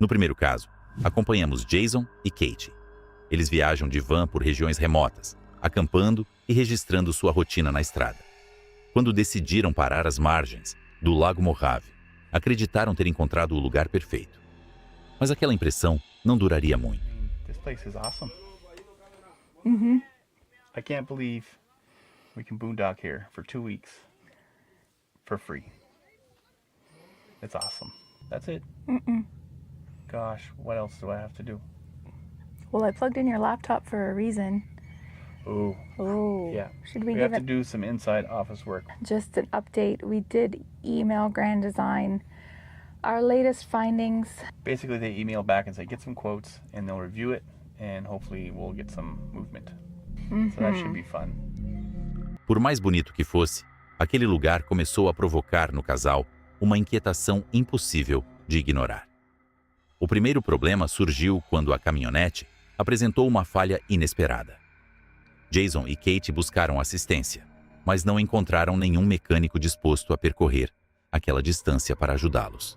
No primeiro caso, acompanhamos Jason e Kate. Eles viajam de van por regiões remotas, acampando e registrando sua rotina na estrada. Quando decidiram parar às margens do Lago Mojave, acreditaram ter encontrado o lugar perfeito. Mas aquela impressão não duraria muito. This place is awesome. Mm-hmm. I can't believe we can boondock here for 2 weeks for free. It's awesome. That's it. Gosh, what else do I have to do? Well, I plugged in your laptop for a reason. Ooh, Oh, yeah. Should we We give have to it do some inside office work. just an update? We did email Grand Design our latest findings. Basically, they email back and say, get some quotes, and they'll review it, and hopefully we'll get some movement. So that should be fun. Por mais bonito que fosse, aquele lugar começou a provocar no casal uma inquietação impossível de ignorar. O primeiro problema surgiu quando a caminhonete apresentou uma falha inesperada. Jason e Kate buscaram assistência, mas não encontraram nenhum mecânico disposto a percorrer aquela distância para ajudá-los.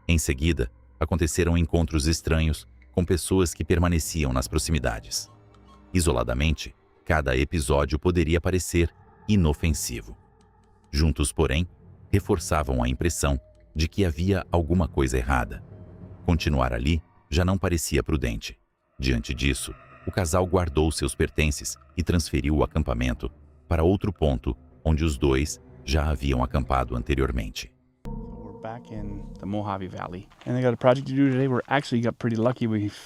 Em seguida, aconteceram encontros estranhos com pessoas que permaneciam nas proximidades. Isoladamente, cada episódio poderia parecer inofensivo. Juntos, porém, reforçavam a impressão de que havia alguma coisa errada. Continuar ali já não parecia prudente. Diante disso, o casal guardou seus pertences e transferiu o acampamento para outro ponto onde os dois já haviam acampado anteriormente. We're back in the Mojave Valley, and they got a project to do today. We're actually got pretty lucky. We've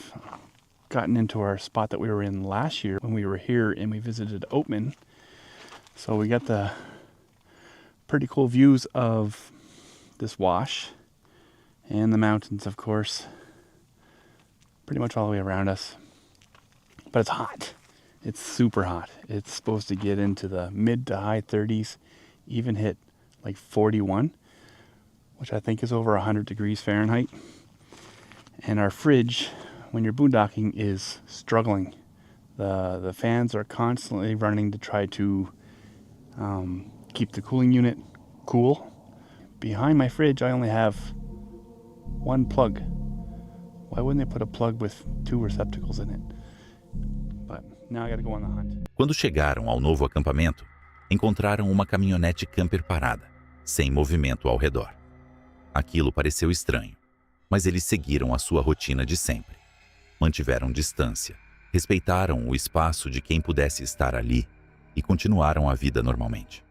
gotten into our spot that we were in last year when we were here and we visited Oatman. So we got the pretty cool views of this wash and the mountains, of course, pretty much all the way around us. But it's hot. It's super hot. It's supposed to get into the mid to high 30s, even hit like 41, which I think is over 100 degrees Fahrenheit. And our fridge, when you're boondocking, is struggling. The fans are constantly running to try to keep the cooling unit cool. Behind my fridge, I only have one plug. Why wouldn't they put a plug with 2 receptacles in it? But now I gotta go on the hunt. Quando chegaram ao novo acampamento, encontraram uma caminhonete camper parada, sem movimento ao redor. Aquilo pareceu estranho, mas eles seguiram a sua rotina de sempre. Mantiveram distância, respeitaram o espaço de quem pudesse estar ali e continuaram a vida normalmente.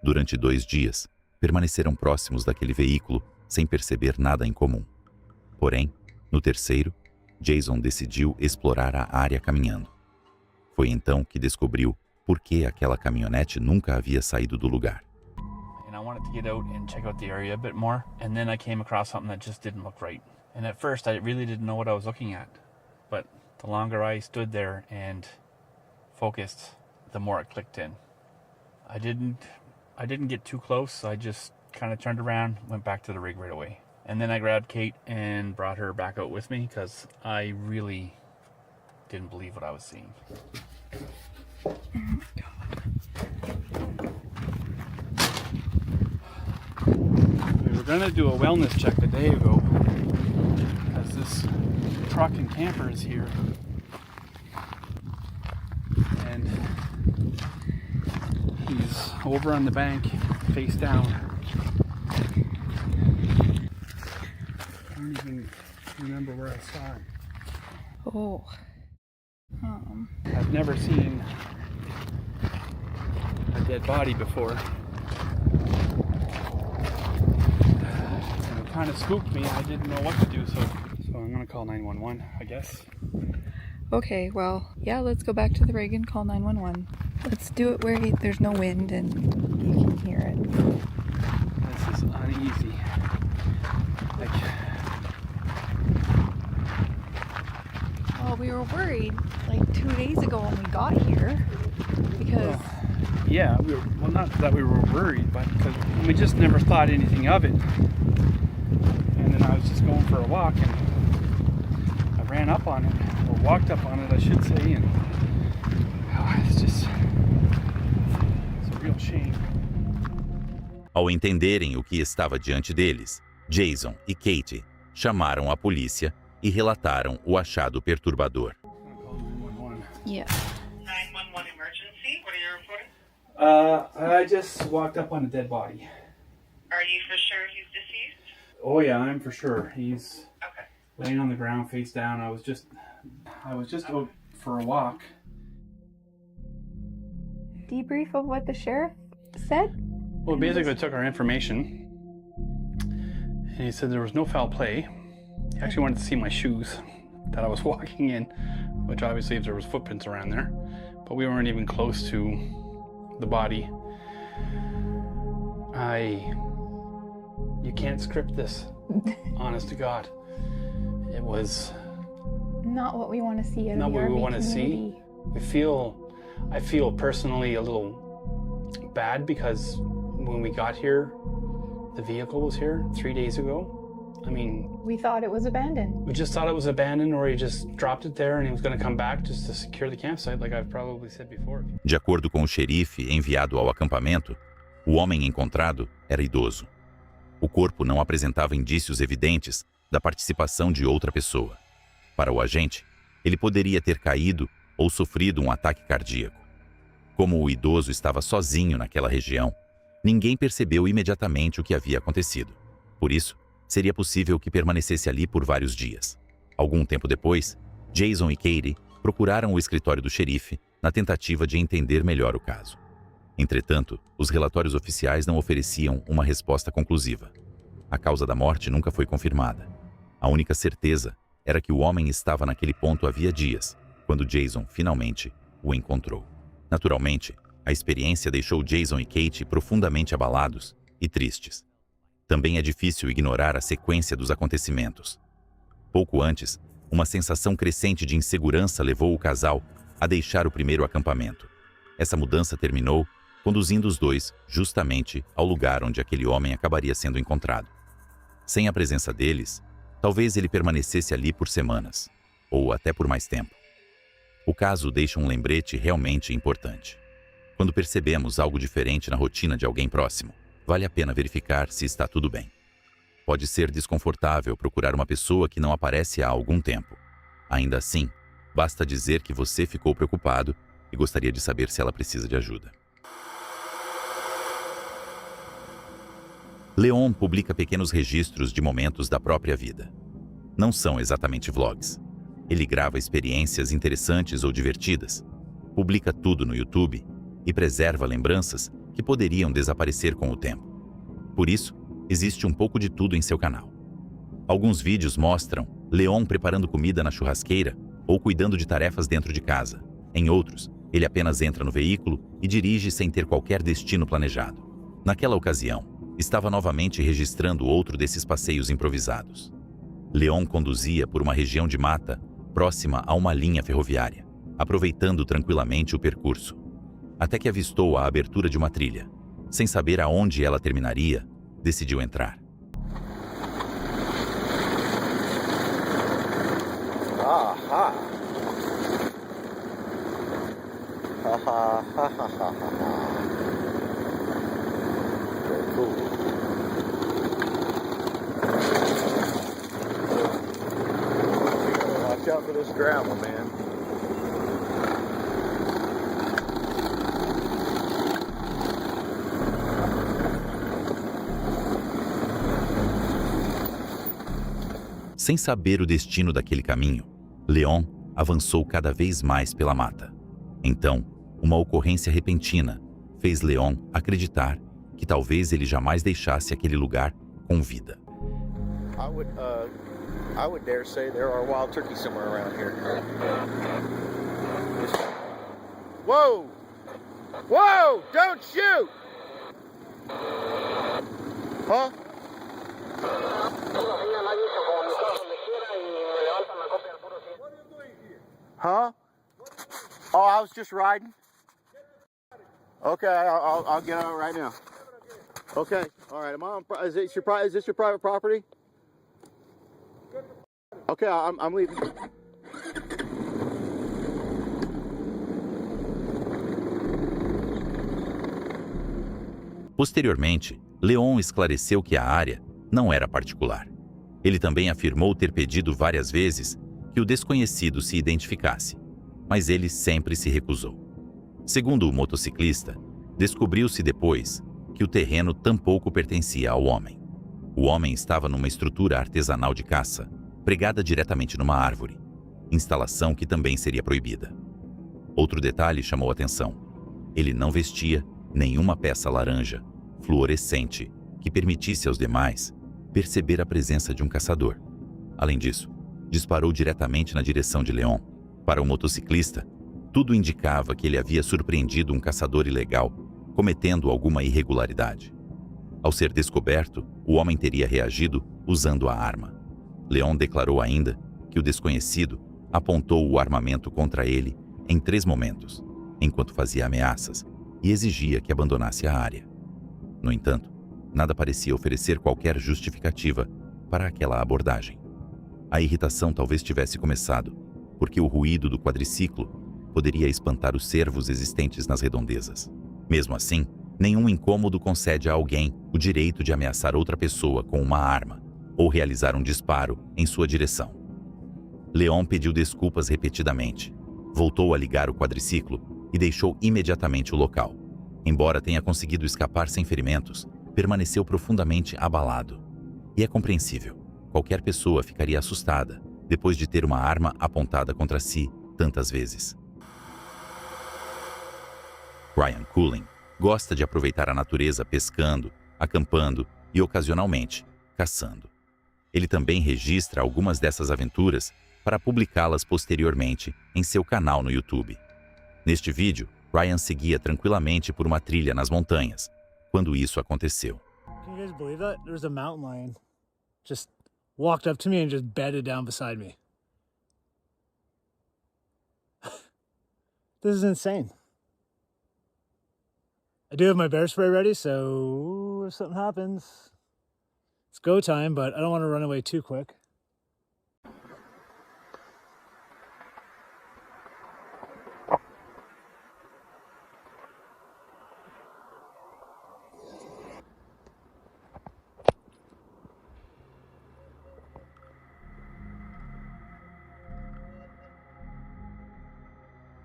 Durante 2 dias, permaneceram próximos daquele veículo sem perceber nada em comum. Porém, no terceiro, Jason decidiu explorar a área caminhando. Foi então que descobriu por que aquela caminhonete nunca havia saído do lugar. And I wanted to get out and check out the area a bit more, and then I came across something that just didn't look right. And at first I really didn't know what I was looking at, but the longer I stood there and focused, the more it clicked in. I didn't get too close. I just kind of turned around, went back to the rig right away. And then I grabbed Kate and brought her back out with me because I really didn't believe what I was seeing. We were gonna do a wellness check a day ago because this truck and camper is here. And he's over on the bank, face down. I don't even remember where I saw him. Oh. I've never seen a dead body before. And it kind of spooked me. I didn't know what to do, so I'm gonna call 911, I guess. Okay, well, yeah, let's go back to the rig and call 911. Let's do it where there's no wind and you can hear it. This is uneasy. Well, we were worried like 2 days ago when we got here because Yeah, not that we were worried, but because we just never thought anything of it. And then I was just going for a walk and I ran up on it, or walked up on it, I should say, and it's a real shame. Ao entenderem o que estava diante deles, Jason e Kate chamaram a polícia e relataram o achado perturbador. Yeah. 911 emergency. What are you reporting? I just walked up on a dead body. Are you for sure he's deceased? Oh yeah, I'm for sure. He's Okay. laying on the ground face down. I was just out for a walk. Debrief of what the sheriff said? Well, basically took our information and he said there was no foul play. He actually wanted to see my shoes that I was walking in, which obviously if there was footprints around there, but we weren't even close to the body. You can't script this, honest to God. It was Not what we want to see out not of the what we RV want to see. community. I feel personally a little bad because when we got here, the vehicle was here 3 days ago. I mean, We thought it was abandoned. we just thought it was abandoned or he just dropped it there and he was going to come back just to secure the campsite, like I've probably said before. De acordo com o xerife enviado ao acampamento, o homem encontrado era idoso. O corpo não apresentava indícios evidentes da participação de outra pessoa. Para o agente, ele poderia ter caído ou sofrido um ataque cardíaco. Como o idoso estava sozinho naquela região, ninguém percebeu imediatamente o que havia acontecido. Por isso, seria possível que permanecesse ali por vários dias. Algum tempo depois, Jason e Katie procuraram o escritório do xerife na tentativa de entender melhor o caso. Entretanto, os relatórios oficiais não ofereciam uma resposta conclusiva. A causa da morte nunca foi confirmada. A única certeza era que o homem estava naquele ponto havia dias, quando Jason finalmente o encontrou. Naturalmente, a experiência deixou Jason e Katie profundamente abalados e tristes. Também é difícil ignorar a sequência dos acontecimentos. Pouco antes, uma sensação crescente de insegurança levou o casal a deixar o primeiro acampamento. Essa mudança terminou conduzindo os dois justamente ao lugar onde aquele homem acabaria sendo encontrado. Sem a presença deles, talvez ele permanecesse ali por semanas, ou até por mais tempo. O caso deixa um lembrete realmente importante. Quando percebemos algo diferente na rotina de alguém próximo, vale a pena verificar se está tudo bem. Pode ser desconfortável procurar uma pessoa que não aparece há algum tempo. Ainda assim, basta dizer que você ficou preocupado e gostaria de saber se ela precisa de ajuda. Leon publica pequenos registros de momentos da própria vida. Não são exatamente vlogs. Ele grava experiências interessantes ou divertidas, publica tudo no YouTube e preserva lembranças que poderiam desaparecer com o tempo. Por isso, existe um pouco de tudo em seu canal. Alguns vídeos mostram Leon preparando comida na churrasqueira ou cuidando de tarefas dentro de casa. Em outros, ele apenas entra no veículo e dirige sem ter qualquer destino planejado. Naquela ocasião, estava novamente registrando outro desses passeios improvisados. Leon conduzia por uma região de mata próxima a uma linha ferroviária, aproveitando tranquilamente o percurso, até que avistou a abertura de uma trilha. Sem saber aonde ela terminaria, decidiu entrar. Aha! Ha ha ha ha ha ha. Very cool. Watch out for this gravel, man. Sem saber o destino daquele caminho, Leon avançou cada vez mais pela mata. Então, uma ocorrência repentina fez Leon acreditar que talvez ele jamais deixasse aquele lugar com vida. I would dare say there are wild turkeys somewhere around here. Whoa! Whoa! Don't shoot! Huh? Huh? Oh, I was just riding. Okay, I'll get out right now. Okay, all right. Is this your private property? Okay, I'm leaving. Posteriormente, Leon esclareceu que a área não era particular. Ele também afirmou ter pedido várias vezes que o desconhecido se identificasse, mas ele sempre se recusou. Segundo o motociclista, descobriu-se depois que o terreno tampouco pertencia ao homem. O homem estava numa estrutura artesanal de caça, pregada diretamente numa árvore, instalação que também seria proibida. Outro detalhe chamou a atenção. Ele não vestia nenhuma peça laranja, fluorescente, que permitisse aos demais perceber a presença de um caçador. Além disso, disparou diretamente na direção de Leon. Para o motociclista, tudo indicava que ele havia surpreendido um caçador ilegal, cometendo alguma irregularidade. Ao ser descoberto, o homem teria reagido usando a arma. Leon declarou ainda que o desconhecido apontou o armamento contra ele em 3 momentos, enquanto fazia ameaças e exigia que abandonasse a área. No entanto, nada parecia oferecer qualquer justificativa para aquela abordagem. A irritação talvez tivesse começado, porque o ruído do quadriciclo poderia espantar os cervos existentes nas redondezas. Mesmo assim, nenhum incômodo concede a alguém o direito de ameaçar outra pessoa com uma arma ou realizar um disparo em sua direção. Leon pediu desculpas repetidamente, voltou a ligar o quadriciclo e deixou imediatamente o local. Embora tenha conseguido escapar sem ferimentos, permaneceu profundamente abalado. E é compreensível. Qualquer pessoa ficaria assustada depois de ter uma arma apontada contra si tantas vezes. Ryan Cooling gosta de aproveitar a natureza pescando, acampando e, ocasionalmente, caçando. Ele também registra algumas dessas aventuras para publicá-las posteriormente em seu canal no YouTube. Neste vídeo, Ryan seguia tranquilamente por uma trilha nas montanhas, quando isso aconteceu. Can you guys believe that? There was a mountain lion just walked up to me and just bedded down beside me. This is insane. I do have my bear spray ready, so if something happens, it's go time, but I don't want to run away too quick.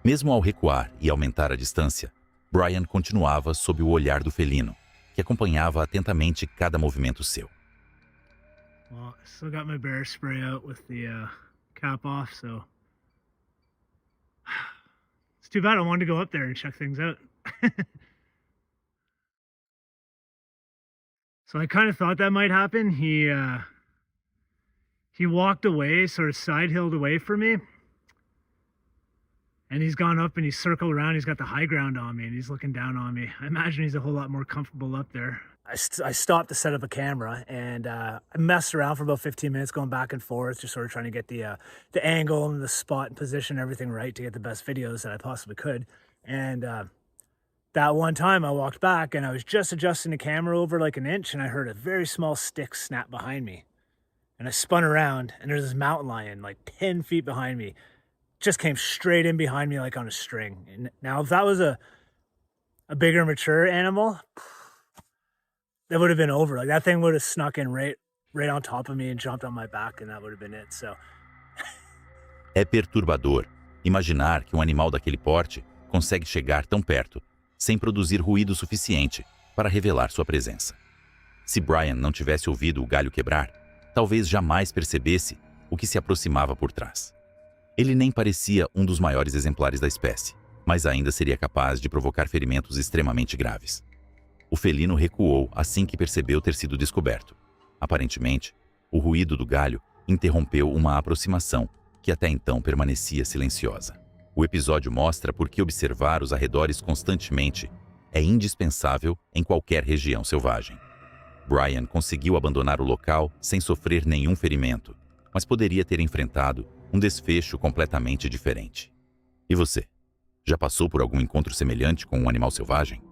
Mesmo ao recuar e aumentar a distância, Brian continuava sob o olhar do felino, que acompanhava atentamente cada movimento seu. Well, I still got my bear spray out with the cap off, so it's too bad I wanted to go up there and check things out. So I kind of thought that might happen. He walked away, sort of side-hilled away from me. And he's gone up and he's circled around. He's got the high ground on me and he's looking down on me. I imagine he's a whole lot more comfortable up there. I stopped to set up a camera and I messed around for about 15 minutes going back and forth, just sort of trying to get the angle and the spot and position, everything right to get the best videos that I possibly could. And that one time I walked back and I was just adjusting the camera over like an inch and I heard a very small stick snap behind me. And I spun around and there's this mountain lion like 10 feet behind me. Just came straight in behind me like on a string. And now if that was a bigger mature animal, that would have been over. Like that thing would have snuck in right on top of me and jumped on my back and that would have been it. So É perturbador imaginar que um animal daquele porte consegue chegar tão perto sem produzir ruído suficiente para revelar sua presença. Se Brian não tivesse ouvido o galho quebrar, talvez jamais percebesse o que se aproximava por trás. Ele nem parecia um dos maiores exemplares da espécie, mas ainda seria capaz de provocar ferimentos extremamente graves. O felino recuou assim que percebeu ter sido descoberto. Aparentemente, o ruído do galho interrompeu uma aproximação que até então permanecia silenciosa. O episódio mostra por que observar os arredores constantemente é indispensável em qualquer região selvagem. Brian conseguiu abandonar o local sem sofrer nenhum ferimento, mas poderia ter enfrentado um desfecho completamente diferente. E você? Já passou por algum encontro semelhante com um animal selvagem?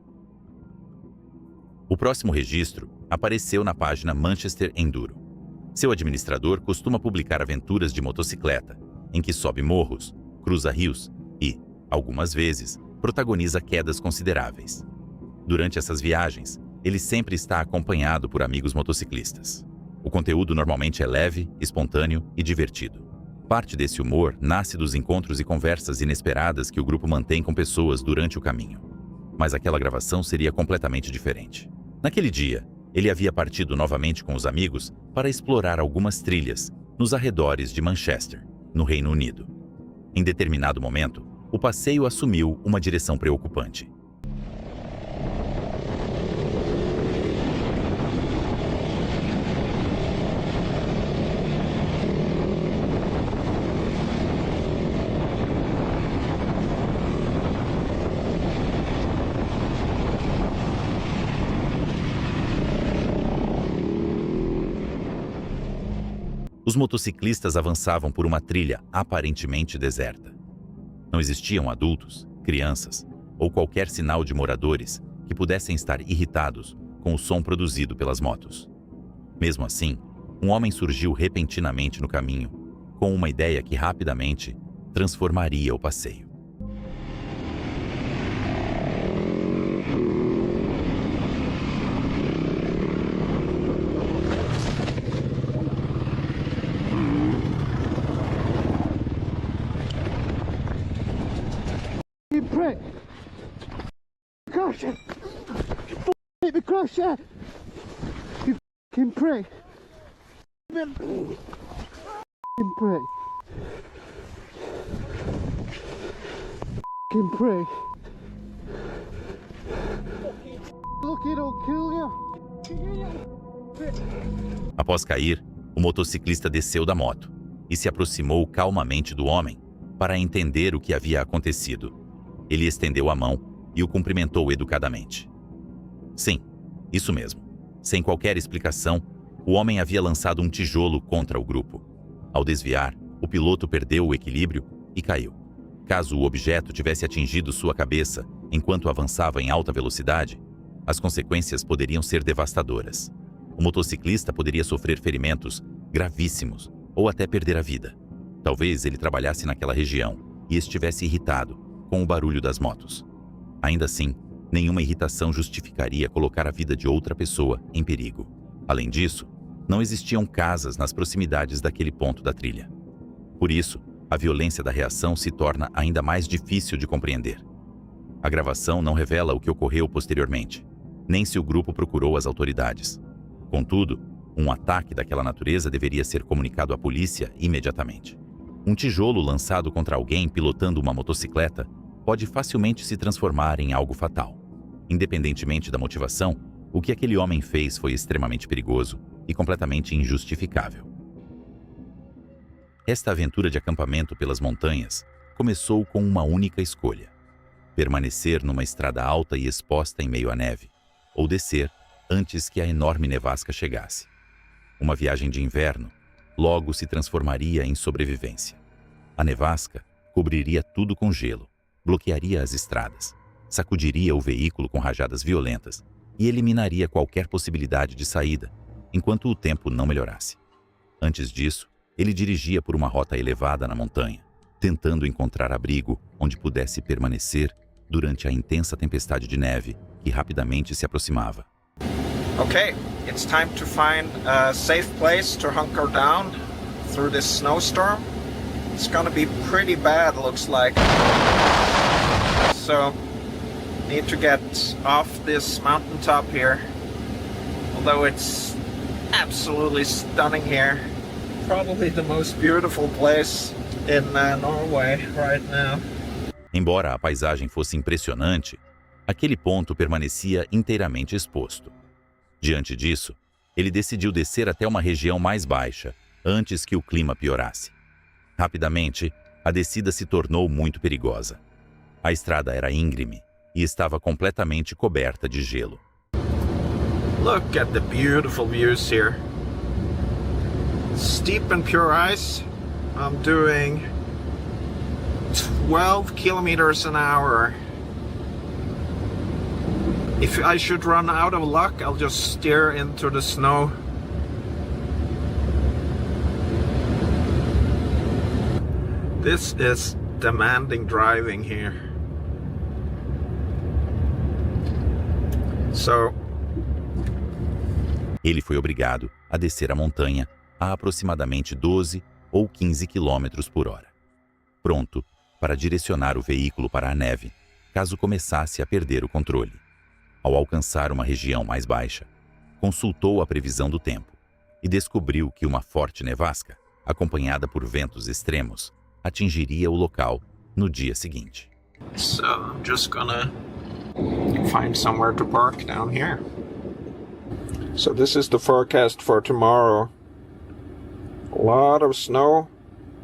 O próximo registro apareceu na página Manchester Enduro. Seu administrador costuma publicar aventuras de motocicleta, em que sobe morros, cruza rios e, algumas vezes, protagoniza quedas consideráveis. Durante essas viagens, ele sempre está acompanhado por amigos motociclistas. O conteúdo normalmente é leve, espontâneo e divertido. Parte desse humor nasce dos encontros e conversas inesperadas que o grupo mantém com pessoas durante o caminho. Mas aquela gravação seria completamente diferente. Naquele dia, ele havia partido novamente com os amigos para explorar algumas trilhas nos arredores de Manchester, no Reino Unido. Em determinado momento, o passeio assumiu uma direção preocupante. Os motociclistas avançavam por uma trilha aparentemente deserta. Não existiam adultos, crianças ou qualquer sinal de moradores que pudessem estar irritados com o som produzido pelas motos. Mesmo assim, um homem surgiu repentinamente no caminho, com uma ideia que rapidamente transformaria o passeio. Prick! Crusher! Hit the crusher! You f***ing prick! F***ing prick! F***ing prick! Look, it'll kill you! Após cair, o motociclista desceu da moto e se aproximou calmamente do homem para entender o que havia acontecido. Ele estendeu a mão e o cumprimentou educadamente. Sim, isso mesmo. Sem qualquer explicação, o homem havia lançado um tijolo contra o grupo. Ao desviar, o piloto perdeu o equilíbrio e caiu. Caso o objeto tivesse atingido sua cabeça enquanto avançava em alta velocidade, as consequências poderiam ser devastadoras. O motociclista poderia sofrer ferimentos gravíssimos ou até perder a vida. Talvez ele trabalhasse naquela região e estivesse irritado com o barulho das motos. Ainda assim, nenhuma irritação justificaria colocar a vida de outra pessoa em perigo. Além disso, não existiam casas nas proximidades daquele ponto da trilha. Por isso, a violência da reação se torna ainda mais difícil de compreender. A gravação não revela o que ocorreu posteriormente, nem se o grupo procurou as autoridades. Contudo, um ataque daquela natureza deveria ser comunicado à polícia imediatamente. Um tijolo lançado contra alguém pilotando uma motocicleta pode facilmente se transformar em algo fatal. Independentemente da motivação, o que aquele homem fez foi extremamente perigoso e completamente injustificável. Esta aventura de acampamento pelas montanhas começou com uma única escolha: permanecer numa estrada alta e exposta em meio à neve, ou descer antes que a enorme nevasca chegasse. Uma viagem de inverno logo se transformaria em sobrevivência. A nevasca cobriria tudo com gelo, bloquearia as estradas, sacudiria o veículo com rajadas violentas e eliminaria qualquer possibilidade de saída, enquanto o tempo não melhorasse. Antes disso, ele dirigia por uma rota elevada na montanha, tentando encontrar abrigo onde pudesse permanecer durante a intensa tempestade de neve que rapidamente se aproximava. Okay, it's time to find a safe place to hunker down through this snowstorm. It's gonna be pretty bad, looks like. So, need to get off this mountaintop here. Although it's absolutely stunning here. Probably the most beautiful place in Norway right now. Embora a paisagem fosse impressionante, aquele ponto permanecia inteiramente exposto. Diante disso, ele decidiu descer até uma região mais baixa, antes que o clima piorasse. Rapidamente, a descida se tornou muito perigosa. A estrada era íngreme e estava completamente coberta de gelo. Look at the beautiful views here. Steep and pure ice. I'm doing 12 kilometers an hour. If I should run out of luck, I'll just steer into the snow. This is demanding driving here. So, Ele foi obrigado a a descer a montanha a aproximadamente 12 ou 15 km por hora, pronto para direcionar o veículo para a neve, caso começasse a perder o controle. Ao alcançar uma região mais baixa, consultou a previsão do tempo e descobriu que uma forte nevasca, acompanhada por ventos extremos, atingiria o local no dia seguinte. So I'm just gonna find somewhere to park down here. So this is the forecast for tomorrow. A lot of snow.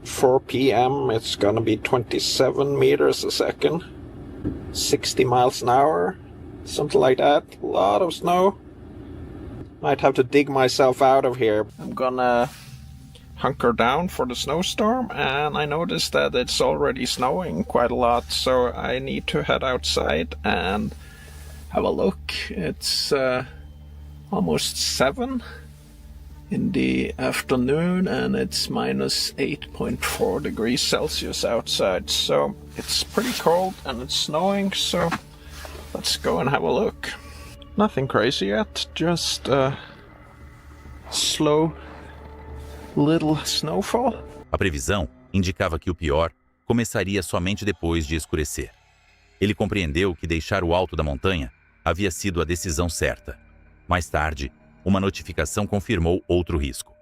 4 p.m. it's gonna be 27 meters a second. 60 miles an hour. Something like that. A lot of snow. Might have to dig myself out of here. I'm gonna hunker down for the snowstorm, and I noticed that it's already snowing quite a lot, so I need to head outside and have a look. It's almost 7 in the afternoon, and it's minus 8.4 degrees Celsius outside, so it's pretty cold and it's snowing, so let's go and have a look. Nothing crazy yet, just slow little snowfall. A previsão indicava que o pior começaria somente depois de escurecer. Ele compreendeu que deixar o alto da montanha havia sido a decisão certa. Mais tarde, uma notificação confirmou outro risco.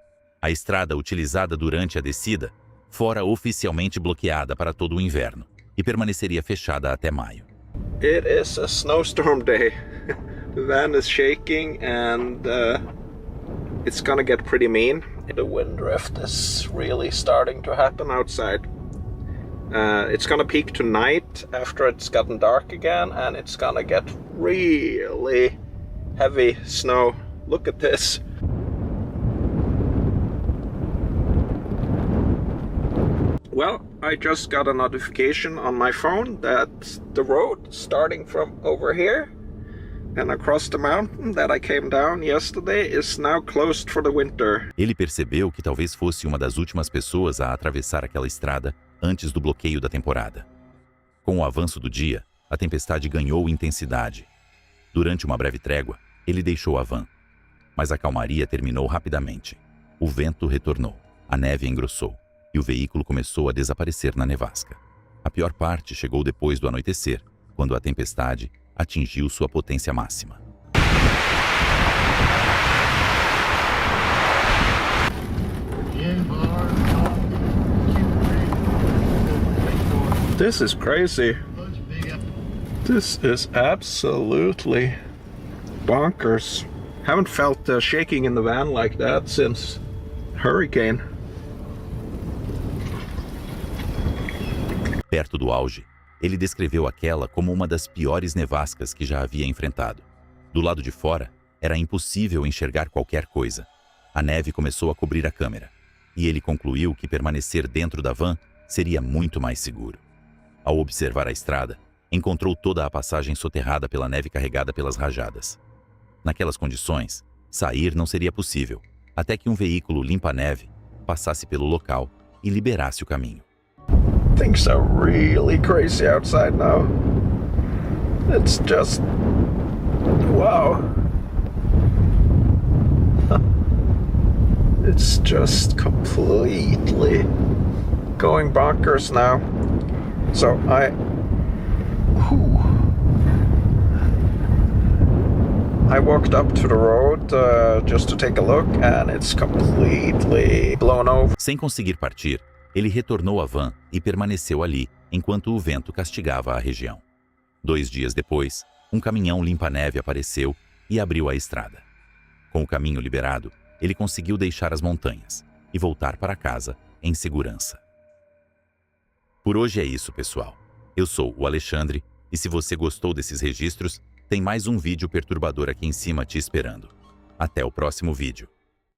A estrada utilizada durante a descida fora oficialmente bloqueada para todo o inverno e permaneceria fechada até maio. It is a snowstorm day. The van is shaking and it's gonna get pretty mean. The wind drift is really starting to happen outside. It's gonna peak tonight after it's gotten dark again, and it's gonna get really heavy snow. Look at this. Well, I just got a notification on my phone that the road starting from over here and across the mountain that I came down yesterday is now closed for the winter. Ele percebeu que talvez fosse uma das últimas pessoas a atravessar aquela estrada antes do bloqueio da temporada. Com o avanço do dia, a tempestade ganhou intensidade. Durante uma breve trégua, ele deixou a van. Mas a calmaria terminou rapidamente. O vento retornou, a neve engrossou e o veículo começou a desaparecer na nevasca. A pior parte chegou depois do anoitecer, quando a tempestade atingiu sua potência máxima. This is crazy. This is absolutely bonkers. Haven't felt shaking in the van like that since hurricane. Perto do auge, ele descreveu aquela como uma das piores nevascas que já havia enfrentado. Do lado de fora, era impossível enxergar qualquer coisa. A neve começou a cobrir a câmera, e ele concluiu que permanecer dentro da van seria muito mais seguro. Ao observar a estrada, encontrou toda a passagem soterrada pela neve carregada pelas rajadas. Naquelas condições, sair não seria possível, até que um veículo limpa-neve passasse pelo local e liberasse o caminho. Things are really crazy outside now. It's just... wow. It's just completely going bonkers now. So I walked up to the road just to take a look, and it's completely blown over. Sem conseguir partir, ele retornou à van e permaneceu ali enquanto o vento castigava a região. 2 dias depois, um caminhão limpa-neve apareceu e abriu a estrada. Com o caminho liberado, ele conseguiu deixar as montanhas e voltar para casa em segurança. Por hoje é isso, pessoal. Eu sou o Alexandre e se você gostou desses registros, tem mais um vídeo perturbador aqui em cima te esperando. Até o próximo vídeo.